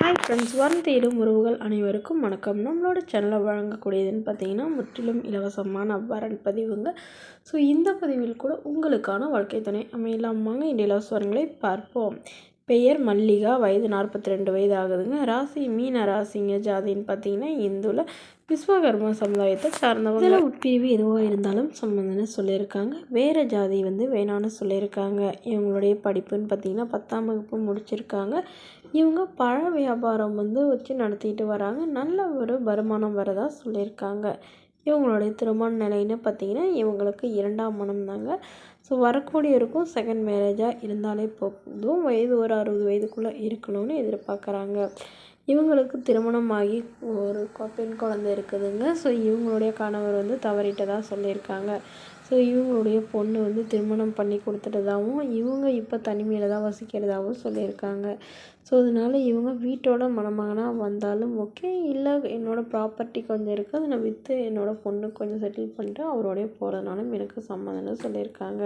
Hi friends, வரம் தேடும் உறவுகள் அனைவருக்கும் வணக்கம். நம்மளோட சேனலில் வழங்கக்கூடியதுன்னு பார்த்தீங்கன்னா முற்றிலும் இலவசமான வரன் பதிவுங்க. ஸோ இந்த பதிவில் கூட உங்களுக்கான வாழ்க்கை துணை அமையலாமாங்க. இந்த இலவச வரங்களை பார்ப்போம். பெயர் மல்லிகா, வயது 42 வயது ஆகுதுங்க. ராசி மீன ராசிங்க. ஜாதின்னு பார்த்தீங்கன்னா இந்துல விஸ்வகர்மா சமுதாயத்தை சார்ந்தவங்க. இதில் உட்பிரிவு எதுவாக இருந்தாலும் சம்மந்தம்னு சொல்லியிருக்காங்க. வேறு ஜாதி வேணான்னு சொல்லியிருக்காங்க. இவங்களுடைய படிப்புன்னு பார்த்தீங்கன்னா 10ஆம் வகுப்பு முடிச்சிருக்காங்க. இவங்க பழ வியாபாரம் வச்சு நடத்திட்டு வராங்க. நல்ல ஒரு வருமானம் வரதா சொல்லியிருக்காங்க. இவங்களுடைய திருமண நிலைன்னு பார்த்தீங்கன்னா இவங்களுக்கு 2ஆம் மனம் தாங்க. ஸோ வரக்கூடியவருக்கும் செகண்ட் மேரேஜாக இருந்தாலே போதும். வயது ஒரு 60 வயதுக்குள்ளே இருக்கணும்னு எதிர்பார்க்குறாங்க. இவங்களுக்கு திருமணமாகி ஒரு பெண் குழந்தை இருக்குதுங்க. ஸோ இவங்களுடைய கணவர் தவறிட்டதாக சொல்லியிருக்காங்க. ஸோ இவங்களுடைய பொண்ணு திருமணம் பண்ணி கொடுத்துட்டதாகவும் இவங்க இப்போ தனிமையில் தான் வசிக்கிறதாகவும் சொல்லியிருக்காங்க. ஸோ அதனால் இவங்க வீட்டோட மணமகனாக வந்தாலும் ஓகே, இல்லை என்னோடய ப்ராப்பர்ட்டி கொஞ்சம் இருக்குது, அதை நான் விற்று என்னோடய பொண்ணுக்கு கொஞ்சம் செட்டில் பண்ணிட்டு அவரோடைய போகிறதுனாலும் எனக்கு சம்மதம்னு சொல்லியிருக்காங்க.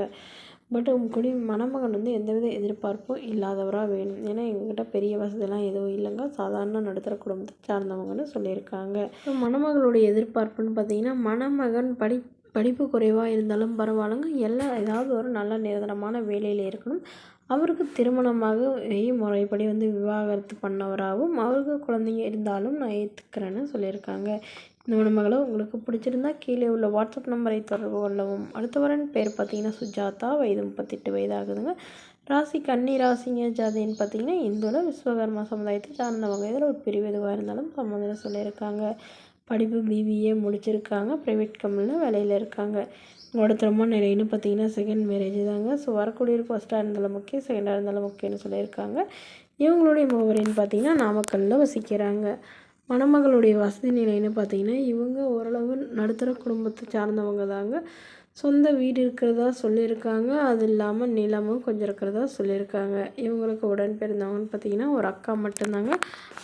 பட் உங்களுடைய மணமகன் எந்தவித எதிர்பார்ப்பும் இல்லாதவராக வேணும். ஏன்னா எங்ககிட்ட பெரிய வசதியெல்லாம் எதுவும் இல்லைங்க, சாதாரண நடுத்தர குடும்பத்தை சார்ந்தவங்கன்னு சொல்லியிருக்காங்க. ஸோ மணமகளுடைய எதிர்பார்ப்புன்னு பார்த்தீங்கன்னா மணமகன் படிப்பு குறைவாக இருந்தாலும் பரவாயில்லைங்க, ஏதாவது ஒரு நல்ல நிரந்தரமான வேலையில் இருக்கணும். அவருக்கு திருமணமாக முறைப்படி விவாகரத்து பண்ணவராகவும் அவருக்கு குழந்தைங்க இருந்தாலும் நான் ஏற்றுக்கிறேன்னு சொல்லியிருக்காங்க. இந்த மணமகளை உங்களுக்கு பிடிச்சிருந்தா கீழே உள்ள வாட்ஸ்அப் நம்பரை தொடர்பு கொள்ளவும். அடுத்த வரன் பேர் பார்த்தீங்கன்னா சுஜாதா, வயது 38 வயது ஆகுதுங்க. ராசி கன்னி ராசிங்க. ஜாதின்னு பார்த்தீங்கன்னா இந்துல விஸ்வகர்மா சமுதாயத்தை சார்ந்தவங்க. இதில் ஒரு பிரிவு எதுவாக இருந்தாலும் சம்மந்தம் சொல்லியிருக்காங்க. படிப்பு பிபிஏ முடிச்சிருக்காங்க. ப்ரைவேட் கம்பெனியில் வேலையில் இருக்காங்க. உங்களோட திருமண நிலைன்னு பார்த்தீங்கன்னா செகண்ட் மேரேஜ் தாங்க. ஸோ வரக்கூடியவருக்கு ஃபஸ்ட்டாக இருந்தாலும் ஓகே, செகண்டாக இருந்தாலும் ஓகேன்னு சொல்லியிருக்காங்க. இவங்களுடைய முகவரின்னு பார்த்தீங்கன்னா நாமக்கல்லில் வசிக்கிறாங்க. மணமகளுடைய வசதி நிலைன்னு பார்த்தீங்கன்னா இவங்க ஓரளவு நடுத்தர குடும்பத்தை சார்ந்தவங்க தாங்க. சொந்த வீடு இருக்கிறதா சொல்லியிருக்காங்க. அது இல்லாமல் நிலமும் கொஞ்சம் இருக்கிறதா சொல்லியிருக்காங்க. இவங்களுக்கு உடன் பிறந்தவங்கன்னு பார்த்தீங்கன்னா ஒரு அக்கா மட்டும்தாங்க.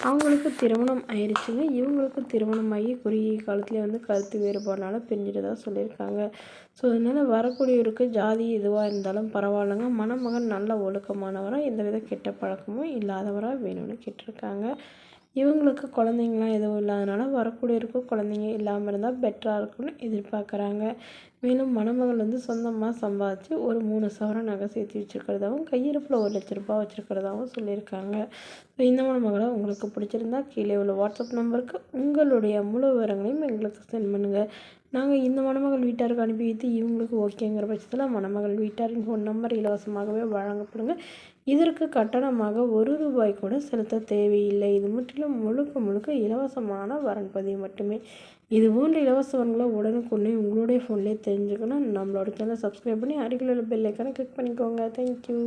அவங்களுக்கு திருமணம் ஆயிடுச்சுங்க. இவங்களுக்கு திருமணமாகி குறுகிய காலத்துலேயே கருத்து வேறுபாடுனால பிரிஞ்சிட்டதா சொல்லியிருக்காங்க. ஸோ அதனால் வரக்கூடியவருக்கு ஜாதி எதுவாக இருந்தாலும் பரவாயில்லைங்க, மணமகன் நல்ல ஒழுக்கமானவராக எந்தவித கெட்ட பழக்கமும் இல்லாதவராக வேணும்னு கேட்டிருக்காங்க. இவங்களுக்கு குழந்தைங்களாம் எதுவும் இல்லாதனால வரக்கூடியவருக்கு குழந்தைங்க இல்லாமல் இருந்தால் பெட்டராக இருக்கும்னு எதிர்பார்க்குறாங்க. மேலும் மணமகள் சொந்தமாக சம்பாதிச்சு ஒரு 3 சவரன் நகை சேர்த்து வச்சுருக்கிறதாகவும் கையிருப்பில் 1 லட்ச ரூபாய் வச்சுருக்கிறதாகவும் சொல்லியிருக்காங்க. ஸோ இந்த மணமகளை உங்களுக்கு பிடிச்சிருந்தா கீழே உள்ள வாட்ஸ்அப் நம்பருக்கு உங்களுடைய முழு விவரங்களையும் எங்களுக்கு சென்ட் பண்ணுங்கள். நாங்கள் இந்த மணமகள் வீட்டாருக்கு அனுப்பி வைத்து இவங்களுக்கு ஓகேங்கிற பட்சத்தில் மணமகள் வீட்டாரின் ஃபோன் நம்பர் இலவசமாகவே வழங்கப்படுங்க. இதற்கு கட்டணமாக 1 ரூபாய் கூட செலுத்த தேவையில்லை. இது முற்றிலும் முழுக்க இலவசமான வரன் பதிவு மட்டுமே. இது போன்ற இலவச வரன்களை உடனுக்குடனே உங்களுடைய ஃபோன்லேயே தெரிஞ்சுக்கணும். நம்மளோட சேனலை சப்ஸ்கிரைப் பண்ணி அருகில் உள்ள பெல் ஐக்கானை கிளிக் பண்ணிக்கோங்க. தேங்க்யூ.